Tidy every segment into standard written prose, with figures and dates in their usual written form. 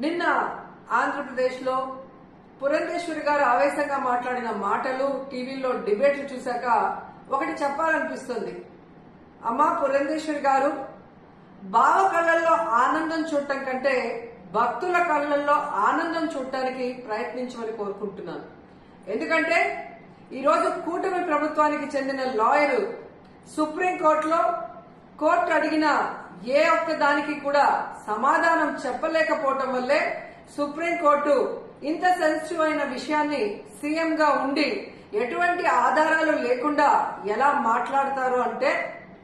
నిన్న ఆంధ్రప్రదేశ్ లో పురంధేశ్వరి గారు ఆవేశంగా మాట్లాడిన మాటలు టీవీలో డిబేట్లు చూశాక ఒకటి చెప్పాలనిపిస్తుంది. అమ్మా పురంధేశ్వరి గారు, బావ కళ్ళల్లో ఆనందం చూడటం కంటే భక్తుల కళ్ళల్లో ఆనందం చూడటానికి ప్రయత్నించమని కోరుకుంటున్నాను. ఎందుకంటే ఈరోజు కూటమి ప్రభుత్వానికి చెందిన లాయరు సుప్రీంకోర్టులో కోర్టు అడిగిన ఏ ఒక్క దానికి కూడా సమాధానం చెప్పలేకపోవటం వల్లే సుప్రీంకోర్టు ఇంత సెన్సిటివ్ అయిన విషయాన్ని సీఎం గా ఉండి ఎటువంటి ఆధారాలు లేకుండా ఎలా మాట్లాడతారు అంటే,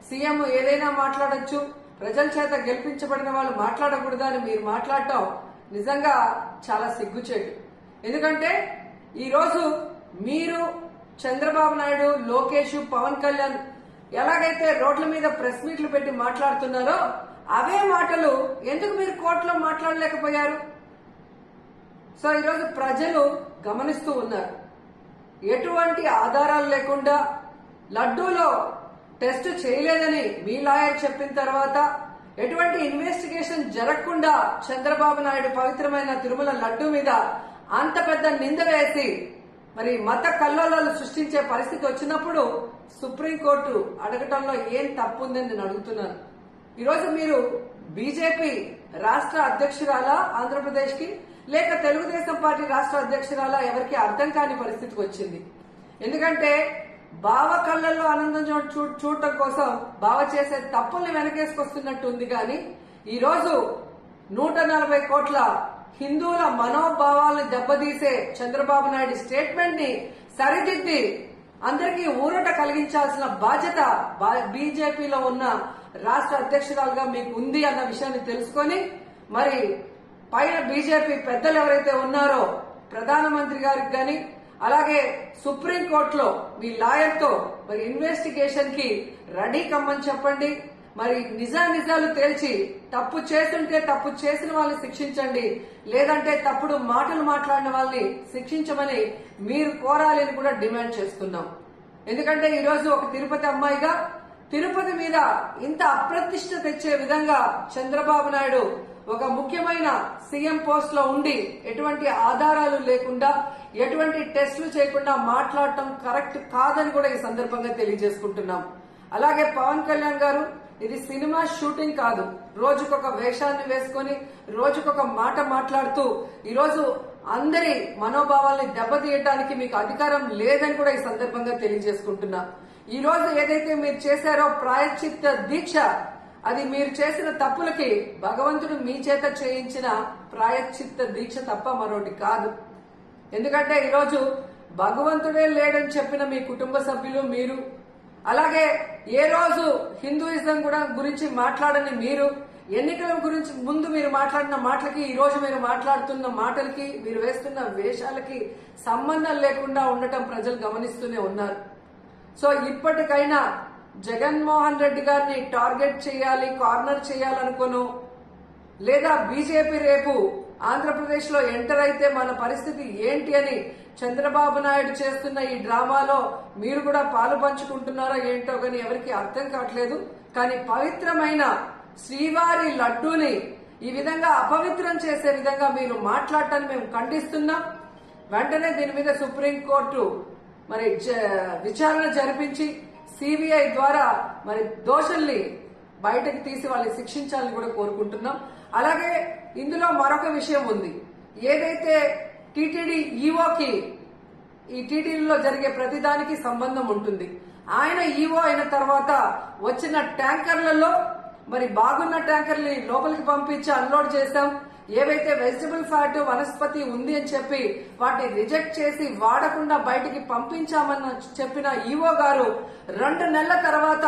సీఎం ఏదైనా మాట్లాడొచ్చు, ప్రజల చేత గెలిపించబడిన వాళ్ళు మాట్లాడకూడదు అని మీరు మాట్లాడటం నిజంగా చాలా సిగ్గుచేటు. ఎందుకంటే ఈరోజు మీరు చంద్రబాబు నాయుడు, లోకేష్, పవన్ కళ్యాణ్ ఎలాగైతే రోడ్ల మీద ప్రెస్ మీట్లు పెట్టి మాట్లాడుతున్నారో అవే మాటలు ఎందుకు మీరు కోర్టులో మాట్లాడలేకపోయారు? సో ఈరోజు ప్రజలు గమనిస్తూ ఉన్నారు. ఎటువంటి ఆధారాలు లేకుండా లడ్డూలో టెస్ట్ చేయలేదని మీ లాయర్ చెప్పిన తర్వాత, ఎటువంటి ఇన్వెస్టిగేషన్ జరగకుండా చంద్రబాబు నాయుడు పవిత్రమైన తిరుమల లడ్డూ మీద అంత పెద్ద నింద వేసి మరి మత కల్లోలాలు సృష్టించే పరిస్థితి వచ్చినప్పుడు సుప్రీంకోర్టు అడగటంలో ఏం తప్పు ఉందని నేను అడుగుతున్నాను. ఈరోజు మీరు బీజేపీ రాష్ట్ర అధ్యక్షురాలా ఆంధ్రప్రదేశ్ కి, లేక తెలుగుదేశం పార్టీ రాష్ట్ర అధ్యక్షురాలా, ఎవరికి అర్థం కాని పరిస్థితికి వచ్చింది. ఎందుకంటే బావ కళ్ళల్లో ఆనందం చూడటం కోసం బావ చేసే తప్పుల్ని వెనకేసుకొస్తున్నట్టు ఉంది. కానీ ఈరోజు 140 కోట్ల హిందువుల మనోభావాలను దెబ్బతీసే చంద్రబాబు నాయుడు స్టేట్మెంట్ ని సరిదిద్ది అందరికీ ఊరట కలిగించాల్సిన బాధ్యత బీజేపీలో ఉన్న రాష్ట్ర అధ్యక్షురాలుగా మీకు ఉంది అన్న విషయాన్ని తెలుసుకొని, మరి పైన బీజేపీ పెద్దలు ఎవరైతే ఉన్నారో ప్రధానమంత్రి గారికి గాని, అలాగే సుప్రీంకోర్టులో మీ లాయర్ తో మరి ఇన్వెస్టిగేషన్ కి రెడీ కమ్మని చెప్పండి. మరి నిజాలు తేల్చి తప్పు చేస్తుంటే తప్పు చేసిన వాళ్ళని శిక్షించండి, లేదంటే తప్పుడు మాటలు మాట్లాడిన వాళ్ళని శిక్షించమని మీరు కోరాలని కూడా డిమాండ్ చేస్తున్నాం. ఎందుకంటే ఈరోజు ఒక తిరుపతి అమ్మాయిగా తిరుపతి మీద ఇంత అప్రతిష్ట తెచ్చే విధంగా చంద్రబాబు నాయుడు ఒక ముఖ్యమైన సీఎం పోస్ట్ లో ఉండి ఎటువంటి ఆధారాలు లేకుండా, ఎటువంటి టెస్టులు చేయకుండా మాట్లాడటం కరెక్ట్ కాదని కూడా ఈ సందర్భంగా తెలియజేసుకుంటున్నాం. అలాగే పవన్ కళ్యాణ్ గారు, ఇది సినిమా షూటింగ్ కాదు. రోజుకొక వేషాన్ని వేసుకుని రోజుకొక మాట మాట్లాడుతూ ఈరోజు అందరి మనోభావాల్ని దెబ్బతీయటానికి మీకు అధికారం లేదని కూడా ఈ సందర్భంగా తెలియజేసుకుంటున్నా. ఈ రోజు ఏదైతే మీరు చేశారో ప్రాయశ్చిత్త దీక్ష, అది మీరు చేసిన తప్పులకి భగవంతుడు మీ చేత చేయించిన ప్రాయశ్చిత్త దీక్ష తప్ప మరొకటి కాదు. ఎందుకంటే ఈరోజు భగవంతుడే లేడని చెప్పిన మీ కుటుంబ సభ్యులు, మీరు, అలాగే ఏ రోజు హిందూయిజం కూడా గురించి మాట్లాడని మీరు, ఎన్నికల గురించి ముందు మీరు మాట్లాడిన మాటలకి ఈ రోజు మీరు మాట్లాడుతున్న మాటలకి, మీరు వేస్తున్న వేషాలకి సంబంధం లేకుండా ఉండటం ప్రజలు గమనిస్తూనే ఉన్నారు. సో ఇప్పటికైనా జగన్మోహన్ రెడ్డి గారిని టార్గెట్ చేయాలి, కార్నర్ చేయాలనుకోను, లేదా బీజేపీ రేపు ఆంధ్రప్రదేశ్ లో ఎంటర్ అయితే మన పరిస్థితి ఏంటి అని చంద్రబాబు నాయుడు చేస్తున్న ఈ డ్రామాలో మీరు కూడా పాలు పంచుకుంటున్నారో ఏంటో కానీ ఎవరికి అర్థం కావట్లేదు. కానీ పవిత్రమైన శ్రీవారి లడ్డూని ఈ విధంగా అపవిత్రం చేసే విధంగా మీరు మాట్లాడటాన్ని మేము ఖండిస్తున్నాం. వెంటనే దీని మీద సుప్రీంకోర్టు మరి విచారణ జరిపించి సిబిఐ ద్వారా మరి దోషుల్ని బయటకు తీసి వాళ్ళని శిక్షించాలని కూడా కోరుకుంటున్నాం. అలాగే ఇందులో మరొక విషయం ఉంది. ఏదైతే టీటీడీ ఈవోకి ఈ టీటీడీలో జరిగే ప్రతిదానికి సంబంధం ఉంటుంది. ఆయన ఈవో అయిన తర్వాత వచ్చిన ట్యాంకర్లలో మరి బాగున్న ట్యాంకర్ని లోపలికి పంపించి అన్లోడ్ చేశాం. ఏవైతే వెజిటబుల్ ఫ్యాట్, వనస్పతి ఉంది అని చెప్పి వాటిని రిజెక్ట్ చేసి వాడకుండా బయటికి పంపించామని చెప్పిన ఈవో గారు 2 నెలల తర్వాత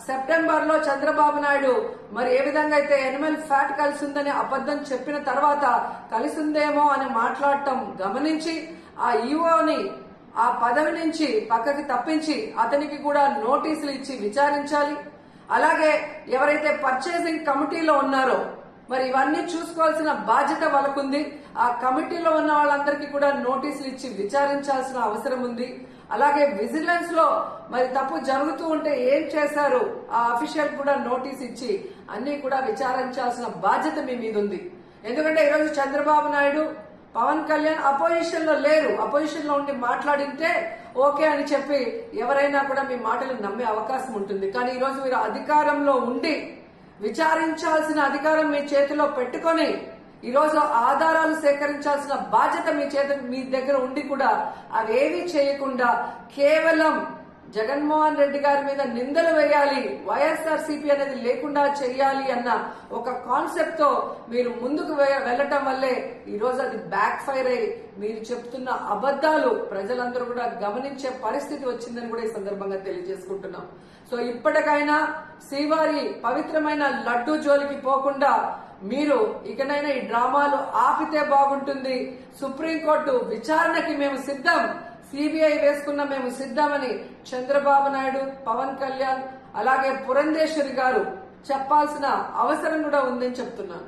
సెప్టెంబర్ లో చంద్రబాబు నాయుడు మరి ఏ విధంగా అయితే ఎనిమల్ ఫ్యాట్ కలిసి ఉందని అబద్ధం చెప్పిన తర్వాత కలిసిందేమో అని మాట్లాడటం గమనించి ఆ ఈవోని ఆ పదవి నుంచి పక్కకి తప్పించి అతనికి కూడా నోటీసులు ఇచ్చి విచారించాలి. అలాగే ఎవరైతే పర్చేసింగ్ కమిటీలో ఉన్నారో మరి ఇవన్నీ చూసుకోవాల్సిన బాధ్యత వాళ్ళకుంది. ఆ కమిటీలో ఉన్న వాళ్ళందరికీ కూడా నోటీసులు ఇచ్చి విచారించాల్సిన అవసరం ఉంది. అలాగే విజిలెన్స్ లో మరి తప్పు జరుగుతూ ఉంటే ఏం చేశారు ఆ అఫీషియల్ కూడా నోటీస్ ఇచ్చి అన్ని కూడా విచారించాల్సిన బాధ్యత మీ మీద ఉంది. ఎందుకంటే ఈరోజు చంద్రబాబు నాయుడు, పవన్ కళ్యాణ్ అపోజిషన్ లో లేరు. అపోజిషన్ లో ఉండి మాట్లాడింటే ఓకే అని చెప్పి ఎవరైనా కూడా మీ మాటలు నమ్మే అవకాశం ఉంటుంది. కానీ ఈరోజు మీరు అధికారంలో ఉండి విచారించాల్సిన అధికారం మీ చేతిలో పెట్టుకొని ఈరోజు ఆధారాలు సేకరించాల్సిన బాధ్యత మీ దగ్గర ఉండి కూడా అవేవి చేయకుండా కేవలం జగన్మోహన్ రెడ్డి గారి మీద నిందలు వేయాలి, వైఎస్ఆర్సీపీ అనేది లేకుండా చేయాలి అన్న ఒక కాన్సెప్ట్ తో మీరు ముందుకు వెళ్లటం వల్లే ఈ రోజు అది బ్యాక్ ఫైర్ అయ్యి మీరు చెప్తున్న అబద్దాలు ప్రజలందరూ కూడా గమనించే పరిస్థితి వచ్చిందని కూడా ఈ సందర్భంగా తెలియజేసుకుంటున్నాం. సో ఇప్పటికైనా శ్రీవారి పవిత్రమైన లడ్డూ జోలికి పోకుండా మీరు ఇకనైనా ఈ డ్రామాలు ఆపితే బాగుంటుంది. సుప్రీంకోర్టు విచారణకి మేము సిద్ధం, సిబిఐ వేసుకున్న మేము సిద్ధమని చంద్రబాబు నాయుడు, పవన్ కళ్యాణ్ అలాగే పురంధేశ్వరి గారు చెప్పాల్సిన అవసరం కూడా ఉందని చెప్తున్నాను.